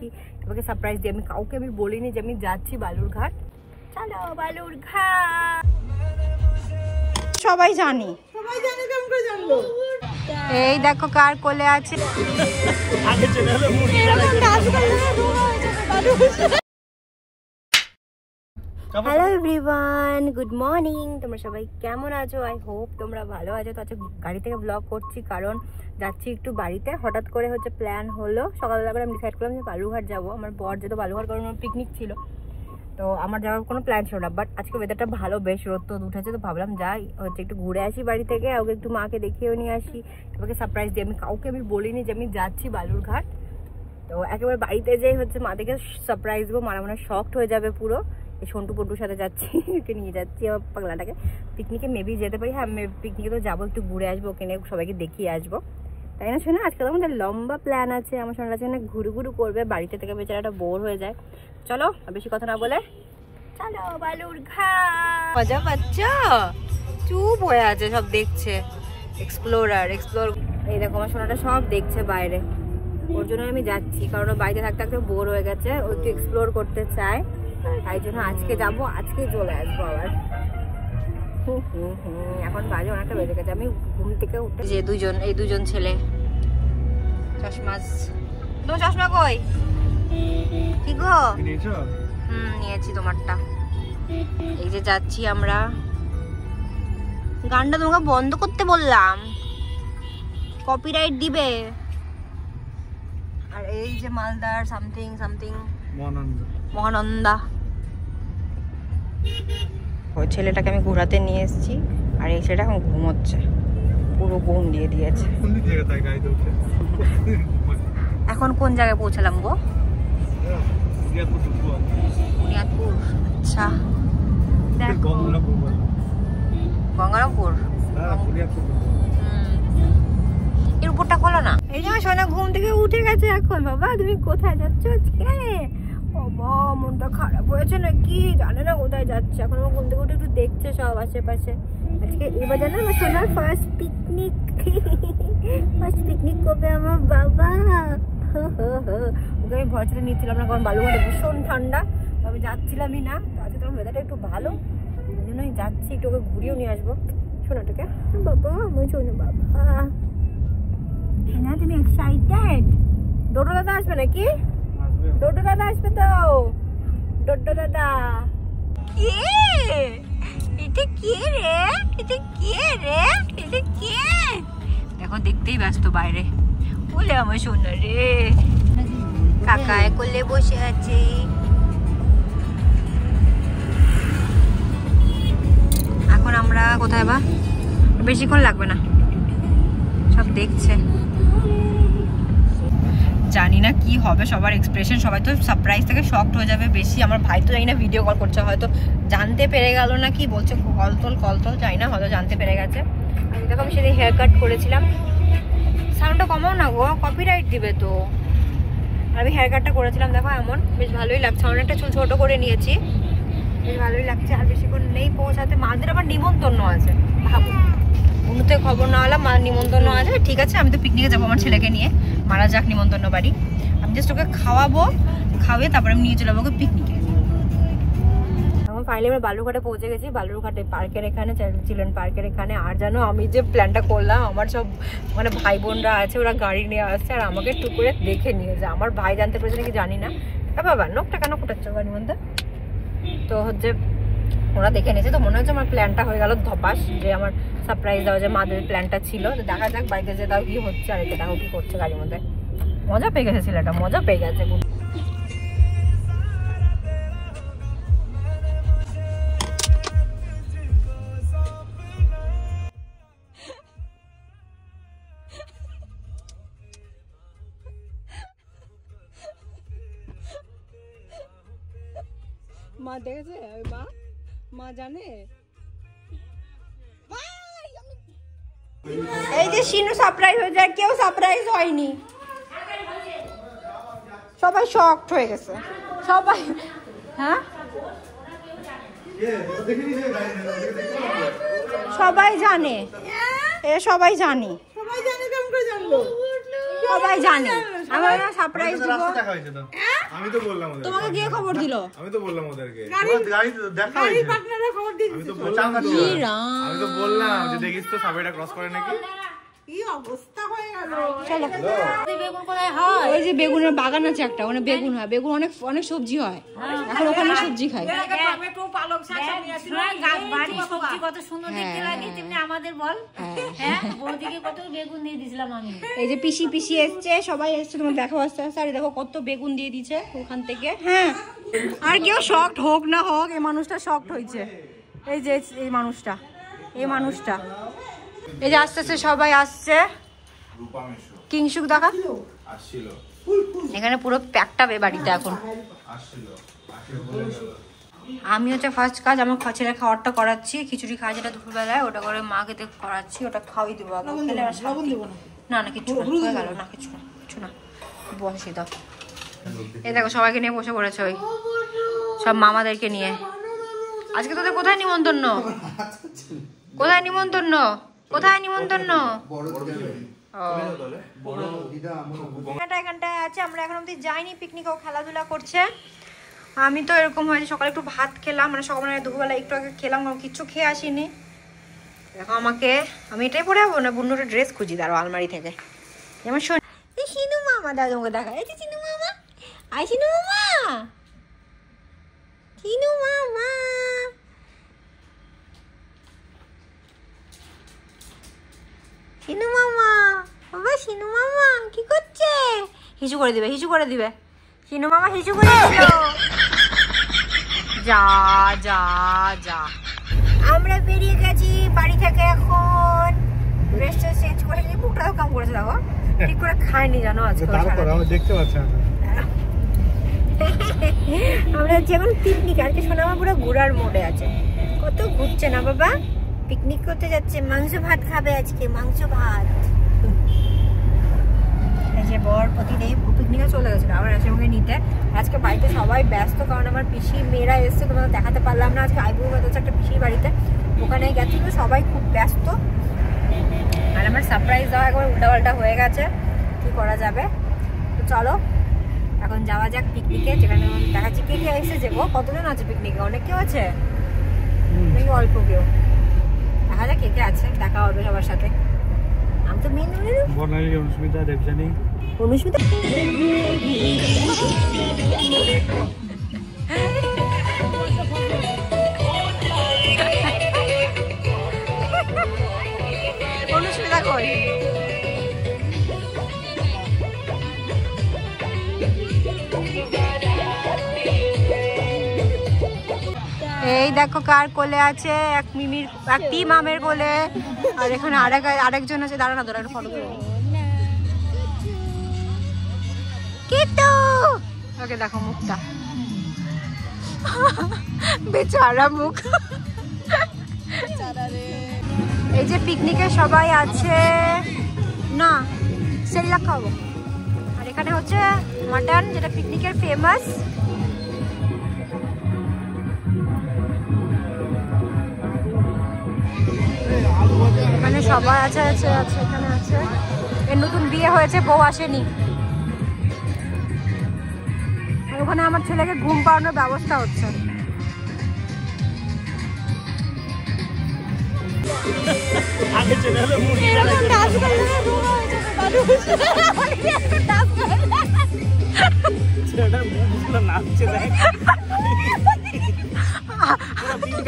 আসি, তোমাকে সারপ্রাইজ দিই। আমি কাউকে বলিনি যে আমি যাচ্ছি বালুরঘাট। চলো বালুরঘাট। সবাই জানে কেমন করে জানলো। এই দেখো কার কোলে আছে। Hello everyone, good morning. তোমরা সবাই কেমন আছো? আই হোপ তোমরা ভালো আছো। তো আজকে গাড়ি থেকে ব্লগ করছি কারণ যাচ্ছি একটু বাড়িতে। হঠাৎ করে প্ল্যান হলো, সকালবেলা করে আমি ডিসাইড করলাম যে বালুরঘাট যাবো। আমার বর যেহেতু বালুরঘাট কারণ পিকনিক ছিল, তো আমার যাওয়ার কোনো প্ল্যান ছিল না। বাট আজকে ওয়েদারটা ভালো, বেশ রোদ তো উঠেছে, তো ভাবলাম যাই একটু ঘুরে আসি বাড়ি থেকে। ওকে একটু মাকে দেখিয়েও নিয়ে আসি, তোমাকে সারপ্রাইজ দিই। আমি কাউকে বলিনি যে আমি যাচ্ছি বালুরঘাট। তো একেবারে বাড়িতে যেই মা থেকে সারপ্রাইজ দেবো। মারা মনে শকড হয়ে যাবে পুরো। এই সন্টু পন্টুর সাথে যাচ্ছি, ওকে নিয়ে যাচ্ছি আমার পাগলাটাকে। পিকনিকে মেবি যেতে পারি। হ্যাঁ, পিকনিকে তো যাবো, একটু ঘুরে আসবো, ওকে নিয়ে সবাইকে দেখিয়ে আসবো, তাই না শোনা? আজকে তো আমাদের লম্বা প্ল্যান আছে। আমার সোনার কাছে ঘুরু ঘুরু করবে, বাড়িতে থেকে বেচারাটা বোর হয়ে যায়। চলো বেশি কথা না বলে চলো বালুরঘাট। মজা পাচ্ছ? চুপ হয়ে আছে, সব দেখছে। এক্সপ্লোর। এই দেখো আমার সোনাটা সব দেখছে বাইরে। ওর জন্য আমি যাচ্ছি, কারণ ও বাড়িতে থাকতে থাকতে বোর হয়ে গেছে, ও একটু এক্সপ্লোর করতে চায়। তাই জন্য আজকে যাবো, আজকেই চলে আসবো আবার। এখন বাজে অনেকটা বেজে গেছে। আমি ঘুম থেকে উঠে যে এই দুজন ছেলে চশমা। তোমার চশমা কই? কি গো? নিয়েছি তোমারটা। এই যে যাচ্ছি আমরা। গানটা তোমাকে বন্ধ করতে বললাম, কপিরাইট দিবে। আর এই যে মালদার সামথিং মহানন্দা। ওই ছেলেটাকে আমি ঘোরাতে নিয়ে এসেছি, আর এই ছেলেটা এখন ঘুমোচ্ছে, পুরো ঘুম দিয়ে দিয়েছে। এখন কোন জায়গায় পৌঁছালাম গো? বুনিয়াদপুর। আচ্ছা দেখো, গঙ্গারামপুর। এর উপরটা খোলো না। এই যে সোনা ঘুম থেকে উঠে গেছে এখন। বাবা তুমি কোথায় যাচ্ছ আজকে? বাবা মনটা খারাপ হয়েছে নাকি? জানে না কোথায় যাচ্ছে। এখন আমার ঘুম থেকে উঠে একটু দেখছে সব আশেপাশে। আজকে এবার জানো আমার সোনার ফার্স্ট পিকনিক করবে আমার বাবা। ওকে আমি ভয় ছেড়ে নিয়েছিলাম না, কারণ বালুঘাটে ভীষণ ঠান্ডা, তো আমি যাচ্ছিলামই না। তো আজকে তোমার ওয়েদারটা একটু ভালো, ওই জন্য আমি যাচ্ছি, একটু ওকে ঘুরিয়েও নিয়ে আসবো সোনাটাকে। বাবা আমার সোনা বাবা। না তুমি এক্সাইটেড? ডোডো দাদা আসবে নাকি? ডোডো দাদা আসবে তো। ডোডো দাদা কে? এটা কে রে? এটা কে রে? এটা কে? দেখো দেখতেই ব্যস্ত বাইরে। বলে আমার সোনা রে, কাকায় কোলে বসে আছে। এখন আমরা কোথায়? বা বেশিক্ষণ লাগবে না, সব দেখছে। জানি না কি হবে সবার এক্সপ্রেশন। সবাই তো সারপ্রাইজ থেকে শকড হয়ে যাবে বেশি। আমার ভাই তো জানি না ভিডিও কল করছে, হয়তো জানতে পেরে গেল না কি বলছে, কলতল জানি না, হয়তো জানতে পেরে গেছে। আমি দেখো আমি সেদিন হেয়ার কাট করেছিলাম। সাউন্ডটা কমাও না গো, কপিরাইট দিবে তো। আর আমি হেয়ার কাটটা করেছিলাম, দেখো এমন বেশ ভালোই লাগছে। অনেকটা চুল ছোট করে নিয়েছি, বেশ ভালোই লাগছে। আর বেশিক্ষণ নেই পৌঁছাতে। মাদের আবার নিমন্ত্রণ আছে, ভাবো। অন্যতে খবর না হলাম মার নিমন্ত্রণ আছে। ঠিক আছে, আমি তো পিকনিকে যাবো আমার ছেলেকে নিয়ে। মারা যাক নিমন্ত্রণ বাড়ি, আমি জাস্ট ওকে খাওয়াবো, খাওয়াই তারপরে আমি নিয়ে চলে যাবো ওকে পিকনিকে। এখন ফাইনালি আমরা বালুরঘাটে পৌঁছে গেছি। বালুরঘাটে পার্কের এখানে, চিলড্রেন পার্কের এখানে। আর জানো আমি যে প্ল্যানটা করলাম, আমার সব ভাই বোনরা আছে, ওরা গাড়ি নিয়ে আসছে আর আমাকে একটু করে দেখে নিয়ে যায়। আমার ভাই জানতে পেরেছে নাকি জানি না। বাবা নোকটা কেন ফুটাচ্ছ গাড়ির মধ্যে? তো ওরা দেখে নিয়েছে, তো মনে হচ্ছে আমার প্ল্যানটা হয়ে গেল ধপাস, যে আমার সারপ্রাইজ দেওয়া যে মাদের প্ল্যানটা ছিল। তো দেখা যাক বাড়িতে যে তাও কি হচ্ছে। আর এতে দেখো কি করছে গাড়ির মধ্যে। মজা পেয়ে গেছে ছেলেটা, মজা পেয়ে গেছে। মা দেখেছে? মা জানে। এই যে শিনু সারপ্রাইজ হয়ে যায়, কেউ সারপ্রাইজ হয়নি। সবাই শকড হয়ে গেছে সবাই। হ্যাঁ সবাই জানে, সবাই জানে কেমন করে জানলো? সবাই জানে আমার সারপ্রাইজ দিব। আমি তো বললাম ওদের তোমাকে গিয়ে খবর দিল আমি তো বললাম ওদেরকে গাড়ি দেখা হয়েছে পার্টনাররা খবর দিয়ে আমি তো বললাম আমি তো বললাম যে দেখিস তো সাবেটা ক্রস করে নাকি কি অবস্থা হয়ে গেল চলো বেগুন কোথায় হয় ওই যে বেগুনের বাগান আছে একটা ওখানে বেগুন হয় বেগুন অনেক অনেক সবজি হয় এখন ওখানে সবজি খাই টমেটো পালক শাক সব নিয়ে আসছিল বাড়ি সবজি কত সুন্দর দেখতে লাগে তেমনি আমাদের বল হ্যাঁ বৌদিকে কত বেগুন দিয়ে দিয়েছিলাম আমি এই যে পিসি পিসি এসছে সবাই এসছে তোমার দেখো আস্তে আস্তে আর দেখো কত বেগুন দিয়ে দিয়েছে ওখান থেকে হ্যাঁ আর কেউ শকড হোক না হোক এই মানুষটা শকড হয়েছে এই যে এই মানুষটা এই যে আস্তে আস্তে সবাই আসছে কিংসুক দেখা আসছিল এখানে পুরো প্যাকটা বাড়িতে এখন আমি হচ্ছে ফার্স্ট কাজ আমার ছেলে খাওয়ারটা করাচ্ছি খিচুড়ি খাওয়া যেটা দুপুরবেলায় ওটা করে মাকে করাচ্ছি ওটা খাওয়াই দেবো না না কিছু হয়ে গেল না কিছু না বসে দাও এই দেখো সবাইকে নিয়ে বসে পড়েছে ওই সব মামাদেরকে নিয়ে আজকে তোদের কোথায় নিমন্ত্রণ এখানটায় আছে আমরা এখন অব্দি যাইনি পিকনিকও খেলাধুলা করছে আমি তো এরকম হয়েছে সকালে একটু ভাত খেলাম মানে সকালে দুপুরবেলা একটু আগে খেলাম কিচ্ছু খেয়ে আসিনি দেখো আমাকে আমি এটাই পরে যাবো না বুন্ডুটা ড্রেস খুঁজি দাঁড়ো আলমারি থেকে যেমন শোন এই সিনু মামা দাদা তোমাকে দেখা এই সিনু মামা আই সিনু মামা শিনু মামা বাবা শিনু মামা কি করছে হিসু করে দিবে শিনু মামা হিসু করে দিল যা যা যা আমরা বেরিয়ে গেছি বাড়ি থেকে এখন ড্রেসটা চেঞ্জ করে নিয়ে বুকটাও কাম করেছে দেখো ঠিক করে খাইনি জানো আজকে তারপর আমি দেখতে পাচ্ছি আমরা যেমন পিকনিক আজকে সোনামা পুরো ঘোরার মোড়ে আছে কত ঘুরছে না বাবা পিকনিক করতে যাচ্ছে মাংস ভাত খাবে আজকে মাংস ভাত এই যে বর প্রতিদেব পিকনিকে চলে গেছিল আবার এসে আমাকে নিতে আজকে বাড়িতে সবাই ব্যস্ত কারণ আমার পিসি মেয়েরা এসছে তোমাদের দেখাতে পারলাম না আজকে আইবুড়ো হচ্ছে একটা পিসির বাড়িতে ওখানে গেছিল সবাই খুব ব্যস্ত আর আমার সারপ্রাইজ দেওয়া একবার উল্টাপাল্টা হয়ে গেছে কি করা যাবে তো চলো এখন যাওয়া যাক পিকনিকে যেখানে দেখাচ্ছি কে কে এসেছে গো কতজন আছে পিকনিকে অনেক কেউ আছে নাকি অল্প কেউ দেখা যাক কে কে আছে দেখা হবে সবার সাথে আমি তো মেন বর্ণালী অনুস্মিতা দেবজানী অনুস্মিতা অনুস্মিতা কই এই দেখো কার কোলে আছে এক মিমির এক টি মামের কোলে আর এখানে আরেকজন আছে দাঁড়া না ধরে একটা ফটো করে কিট্টু ওকে দেখো মুখটা বেচারা মুখ এই যে পিকনিকে সবাই আছে না সেরিলাক খাবো আর এখানে হচ্ছে মাটন যেটা পিকনিকের ফেমাস এখানে সবাই আছে এখানে আছে এর নতুন বিয়ে হয়েছে বউ আসেনি আর ওখানে আমার ছেলেকে ঘুম পাড়ানোর ব্যবস্থা হচ্ছে ঠিক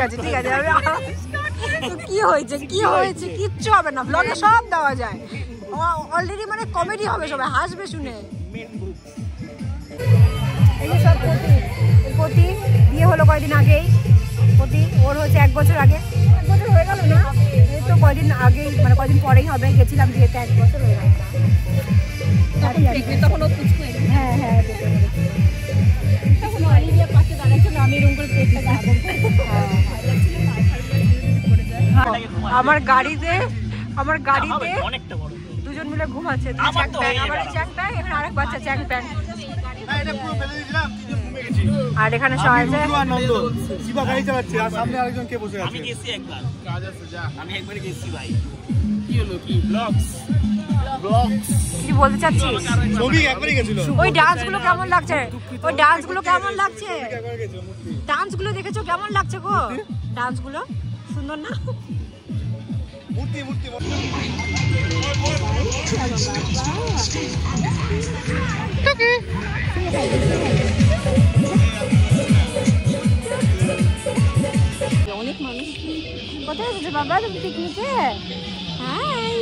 আছে কি হয়েছে কিচ্ছু হবে না ব্লগে সব দেওয়া যায় অলরেডি মানে কমেডি হবে সবাই হাসবে শুনে এই যে সব পতি বিয়ে হলো কয়দিন আগেই পতি ওর হচ্ছে 1 বছর আগে 1 বছর হয়ে গেল না এই তো কয়দিন আগেই মানে কয়দিন পরেই হবে গেছিলাম বিয়েতে 1 বছর হয়ে গেল তখন ও পুচকু হ্যাঁ তখন অলিভিয়া পাশে দাঁড়াচ্ছিল আমি রুম করে পেটটা যাবো আমার গাড়িতে দুজন মিলে ঘুমাচ্ছে এখানে আরেক বাচ্চা চ্যাং প্যাং আর এখানে সবাই আছে শিবা গাড়ি চালাচ্ছে আর সামনে আরেকজন কে বসে আছে আমি গেছি একবার কাজ আছে যা আমি একবার গেছি ভাই কি হলো কি ব্লগস কি বলতে চাচ্ছিস? ছবি একবারই গেছিল। ওই ডান্সগুলো কেমন লাগছে? ওই ডান্সগুলো কেমন লাগছে? ডান্সগুলো দেখেছো কেমন লাগছে গো? ডান্সগুলো সুন্দর না? মূর্তি মূর্তি অনেক মানুষ। কোথায় এসেছো বাবা তুমি পিকনিকে? হাই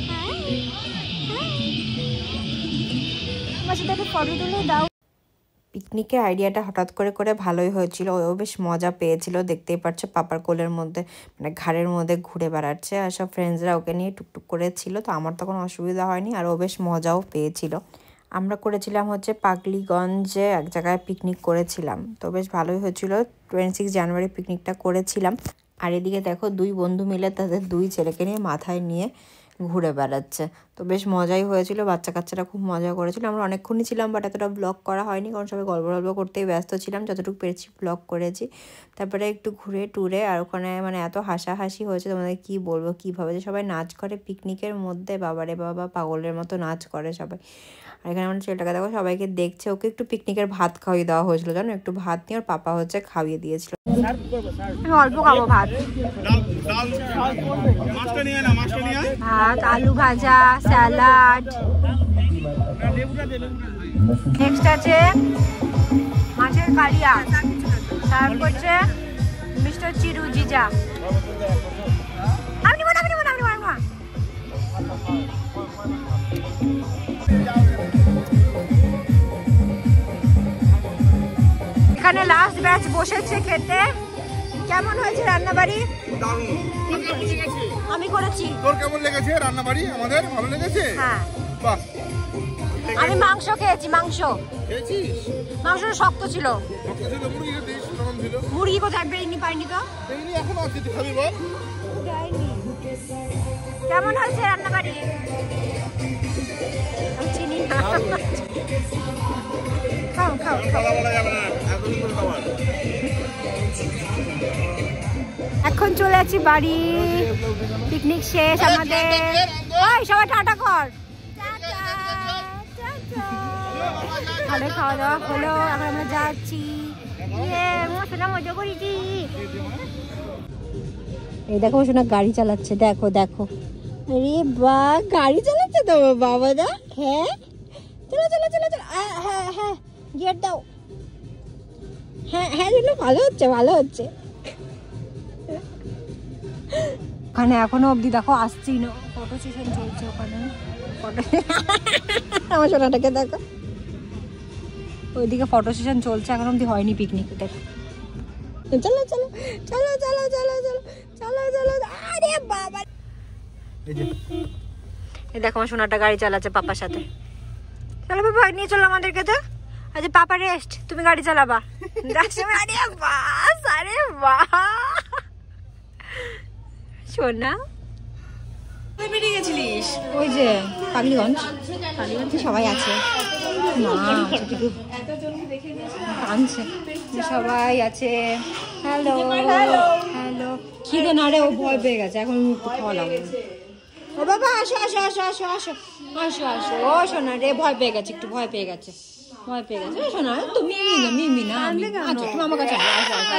হাই আমার সাথে একটু ফটো তুলে দাও। পিকনিকের আইডিয়াটা হঠাৎ করে ভালোই হয়েছিল। ও বেশ মজা পেয়েছিল। দেখতেই পাচ্ছ পাপার কোলের মধ্যে মানে ঘাড়ের মধ্যে ঘুরে বেড়াচ্ছে, আর সব ফ্রেন্ডসরা ওকে নিয়ে টুকটুক করে ছিল। তো আমার তখন অসুবিধা হয়নি, আর ও বেশ মজাও পেয়েছিল। আমরা করেছিলাম হচ্ছে পাগলিগঞ্জে এক জায়গায় পিকনিক করেছিলাম, তো বেশ ভালোই হয়েছিল। 26 জানুয়ারি পিকনিকটা করেছিলাম। আর এদিকে দেখো দুই বন্ধু মিলে তাদের দুই ছেলেকে নিয়ে মাথায় নিয়ে ঘুরে বেড়াচ্ছে। তো বেশ মজাই হয়েছিল, বাচ্চা কাচ্চারা খুব মজা করেছিল। আমরা অনেকক্ষণই ছিলাম, বাট এতটা ব্লগ করা হয়নি কারণ সবাই গল্প করতেই ব্যস্ত ছিলাম। যতটুকু পেরেছি ব্লগ করেছি। তারপরে একটু ঘুরে টুরে, আর ওখানে মানে এত হাসাহাসি হয়েছে তোমাদের কি বলবো, কীভাবে যে সবাই নাচ করে পিকনিকের মধ্যে, বাবারে বাবা পাগলের মতো নাচ করে সবাই। আর এখানে আমার ছেলেটাকে দেখো সবাইকে দেখছে। ওকে একটু পিকনিকের ভাত খাওয়িয়ে দেওয়া হয়েছিল, জানো, একটু ভাত নিয়ে ওর পাপা হচ্ছে খাওয়িয়ে দিয়েছিল। আমি অল্প খাবো ভাত। ভাত, আলু ভাজা, স্যালাড। নেক্সট আছে মাছের কালিয়া, সার্ভ করছে মিস্টার চিরু জিজা। আপনি বল, আপনি বল, আপনি বল। এখানে লাস্ট ব্যাচ বসেছে খেতে। কেমন হয়েছে রান্নাবাড়ি? আমি করেছি। তোর কেমন লেগেছে রান্নাবাড়ি? আমাদের ভালো লেগেছে। হ্যাঁ, বাহ। আমি মাংস খেয়েছি। মাংস শক্ত ছিল। মুরগি কোথায় বেরিয়ে পাইনি তো। কেমন হয়েছে রান্নাবাড়ি? চিনি না। খাও খাও। এখন চলে যাচ্ছি বাড়ি। পিকনিক শেষ আমাদের। ওই সবাই টাটা কর। ভালো খাওয়া দাওয়া হলো, এখন আমরা যাচ্ছি। মজা করেছি। এই দেখো শোনা গাড়ি চালাচ্ছে, দেখো দেখো। আরে বাহ, গাড়ি চালাচ্ছে তো বাবা দা। হ্যাঁ চলো চলো চলো চলো। হ্যাঁ হ্যাঁ গিয়ার দাও। হ্যাঁ হ্যাঁ ভালো হচ্ছে ভালো হচ্ছে। ওখানে এখনো অবধি দেখো আসছি না, ফটো সেশন চলছে ওখানে। আমার সোনাটাকে দেখো, ওইদিকে ফটো সেশন চলছে, এখন অবধি হয়নি পিকনিক। দেখো চলো চলো চলো চলো চলো চলো চলো চলো। আরে বাবা, এই দেখো আমার সোনাটা গাড়ি চালাচ্ছে পাপার সাথে। চলো বাবা নিয়ে চলো আমাদেরকে তো। আচ্ছা পাপা রেস্ট, তুমি গাড়ি চালাবা। আরে বাস, আরে বাহ সোনা। বেরিয়ে গেছিলিস? ওই যে পাগলিগঞ্জ সবাই আছে, সবাই আছে। Hello hello. খিদে না রে, ও ভয় পেয়ে গেছে, এখন খাওয়া লাগবে। ও বাবা আসো আসো আসো আসো আসো আসো আসো। ও শোনা রে ভয় পেয়ে গেছে, একটু ভয় পেয়ে গেছে, ভয় পেয়ে গেছে। শোনা তো মিমি না আচ্ছা তুমি আমার কাছে আসো আসো।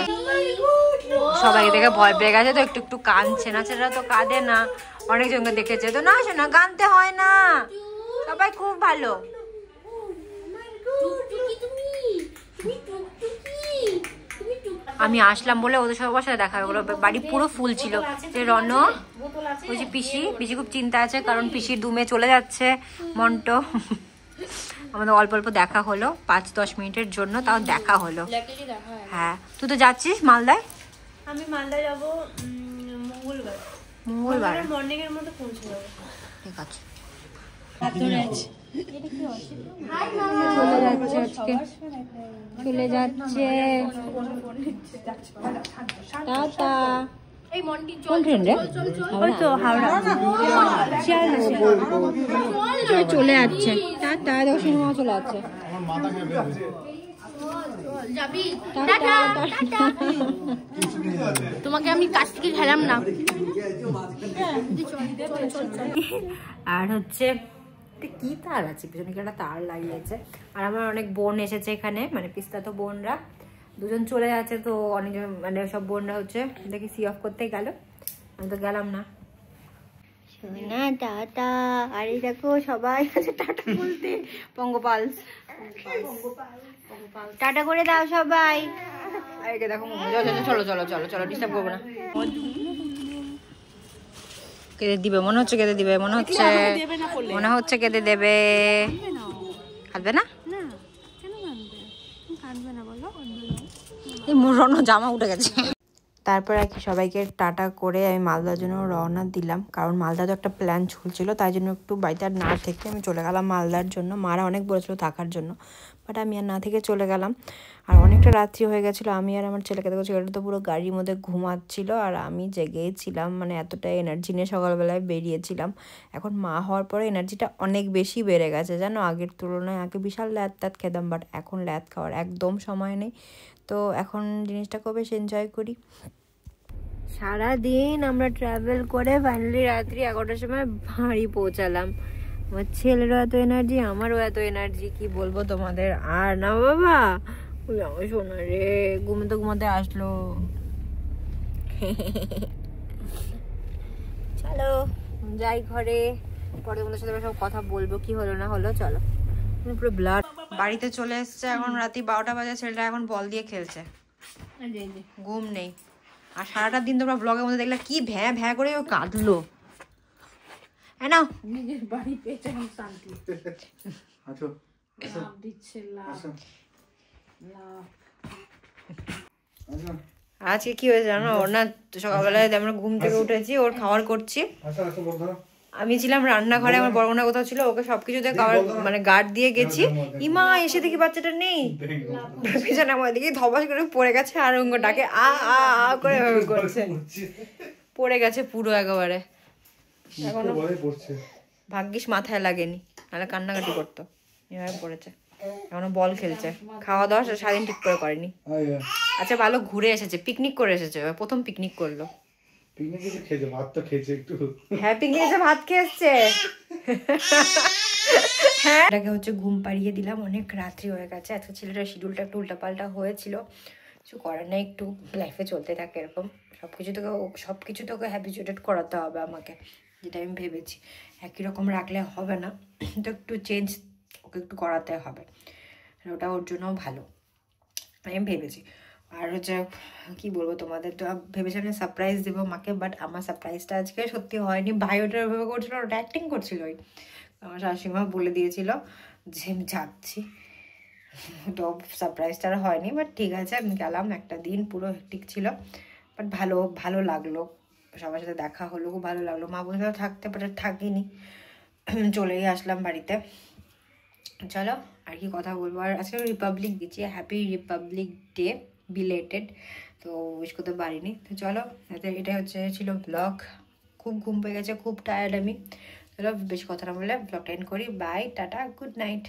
সবাইকে দেখে ভয় পেয়ে গেছে তো একটু একটু কাঁদছে। না ছেলেরা তো কাঁদে না, অনেকজনকে দেখেছে তো। না শোনা কাঁদতে হয় না, সবাই খুব ভালো। আমি আসলাম বলে ওদের সবার সাথে দেখা হলো। বাড়ি পুরো ফুল ছিল। যে রণ, ওই যে পিসি খুব চিন্তা আছে কারণ পিসির দুমে চলে যাচ্ছে মন্টো। আমাদের অল্প অল্প দেখা হলো, 5-10 মিনিটের জন্য, তাও দেখা হলো। হ্যাঁ তুই তো যাচ্ছিস মালদায়? আমি মালদায় যাবো মঙ্গলবার মর্নিং এর মধ্যে পৌঁছে যাবো। ঠিক আছে। চলে যাচ্ছে টাটা। কোন ট্রেন রে? ওই তো হাওড়া। চলে যাচ্ছে টাটা। দেখো সিনেমা চলে যাচ্ছে। তোমাকে আমি কাছ থেকে খেলাম না। আর হচ্ছে কি তার আছে পিছনে, একটা তার লাগিয়েছে। আর আমার অনেক বোন এসেছে এখানে, মানে পিস্তা তো বোনরা দুজন চলে যাচ্ছে, তো অনেকজন মানে সব বোনরা হচ্ছে দেখি সি অফ করতে গেল, আমি তো গেলাম না। সোনা টাটা। আর এই দেখো সবাই আছে টাটা বলতে, পঙ্গপাল টাটা করে দাও সবাই। আর একে দেখো চলো চলো চলো চলো ডিস্টার্ব করবো না। কেঁদে দিবে মনে হচ্ছে, কেঁদে দিবে মনে হচ্ছে, মনে হচ্ছে কেঁদে দেবে। কাঁদবে না? এই মোর জামা উঠে গেছে। তারপর আর কি সবাইকে টাটা করে আমি মালদার জন্য রওনা দিলাম, কারণ মালদা তো একটা প্ল্যান চলছিল, তাই জন্য একটু বাড়িতে আর না থেকে আমি চলে গেলাম মালদার জন্য। মারা অনেক বলেছিল থাকার জন্য, বাট আমি আর না থেকে চলে গেলাম। আর অনেকটা রাত্রি হয়ে গেছিলো, আমি আর আমার ছেলেকে দেখো ছেলেটা তো পুরো গাড়ির মধ্যে ঘুমাচ্ছিল, আর আমি জেগেছিলাম, মানে এতটা এনার্জি নিয়ে সকালবেলায় বেরিয়েছিলাম। এখন মা হওয়ার পরে এনার্জিটা অনেক বেশি বেড়ে গেছে জানো, আগের তুলনায়। আগে বিশাল ল্যাদ ট্যাদ খেতাম, বাট এখন ল্যাদ খাওয়ার একদম সময় নেই, তো এখন জিনিসটাকে বেশ এনজয় করি। সারাদিন আমরা ট্রাভেল করে ফাইনালি রাত্রি 11টার সময় বাড়ি পৌঁছালাম। আমার ছেলেরও এত এনার্জি, আমারও এত এনার্জি, কি বলবো তোমাদের। আর না বাবা আমার শোনা রে ঘুমোতে ঘুমোতে আসলো। চলো যাই ঘরে, পরে তোমাদের সাথে সব কথা বলবো কি হলো না হলো। চলো পুরো ব্লাড। বাড়িতে চলে এসছে, এখন রাত্রি 12টা বাজে, ছেলেটা এখন বল দিয়ে খেলছে, ঘুম নেই। আর সারাটা দিন তোমরা ব্লগের মধ্যে দেখলে কি ভ্যাঁ ভ্যাঁ করে ও কাঁদলো। হ্যাঁ না নিজের বাড়ি পেয়েছে শান্তি দিচ্ছে আজকে কি হয়েছে জানো, ওর না সকালবেলায় আমরা ঘুম থেকে উঠেছি, ওর খাবার করছি, আমি ছিলাম রান্নাঘরে, আমার বড় বোনা কোথাও ছিল, ওকে সবকিছুতে খাবার মানে গার্ড দিয়ে গেছি। ইমা এসে দেখি বাচ্চাটা নেই, পিছনে আমার দিকে ধবাস করে পড়ে গেছে, আর অঙ্গ ডাকে আ আ আ করে করছে, পড়ে গেছে পুরো একেবারে। এখনো ভাগ্যিস মাথায় লাগেনি, নাহলে কান্নাকাটি করতো। এভাবে পড়েছে, এখনো বল খেলছে। খাওয়া দাওয়া সারাদিন ঠিক করে করেনি। আচ্ছা ভালো ঘুরে এসেছে, পিকনিক করে এসেছে, প্রথম পিকনিক করলো। হ্যাঁ পিকনিক এসে ভাত খেয়ে এসছে। হ্যাঁ এটাকে হচ্ছে ঘুম পাড়িয়ে দিলাম, অনেক রাত্রি হয়ে গেছে। আজকে ছেলেটার শিডিউলটা একটু উল্টাপাল্টা হয়েছিল, কিছু করার নেই, একটু লাইফে চলতে থাকে এরকম। সবকিছু তোকে হ্যাবিচুয়েটেড করাতে হবে আমাকে, যেটা আমি ভেবেছি। একই রকম রাখলে হবে না, তো একটু চেঞ্জ ওকে একটু করাতে হবে, ওটা ওর জন্যও ভালো আমি ভেবেছি। আর হচ্ছে কি বলবো তোমাদের, তো ভেবেছিলাম সারপ্রাইজ দেবো মাকে, বাট আমার সারপ্রাইজটা আজকে সত্যি হয়নি। ভাই ওটা ভেবে করছিল, ওটা অ্যাক্টিং করছিল। আমার শাশুড়িমা বলে দিয়েছিল যে আমি যাচ্ছি, তো সারপ্রাইজটা আর হয়নি, বাট ঠিক আছে আমি গেলাম। একটা দিন পুরো হেক্টিক ছিল, বাট ভালো লাগলো, সবার সাথে দেখা হলো, খুব ভালো লাগলো। মা বলতে থাকতে পারে, থাকিনি, চলেই আসলাম বাড়িতে। চলো আর কি কথা বলবো। আর আজকে রিপাবলিক দিচ্ছি, হ্যাপি রিপাবলিক ডে বিলেটেড, তো উইশ করতে পারিনি। তো চলো এটা ছিল ব্লগ। খুব ঘুম পেয়ে গেছে, খুব টায়ার্ড আমি। চলো বেশি কথা না বলে ব্লগটা এন্ড করি। Bye, tata, good night.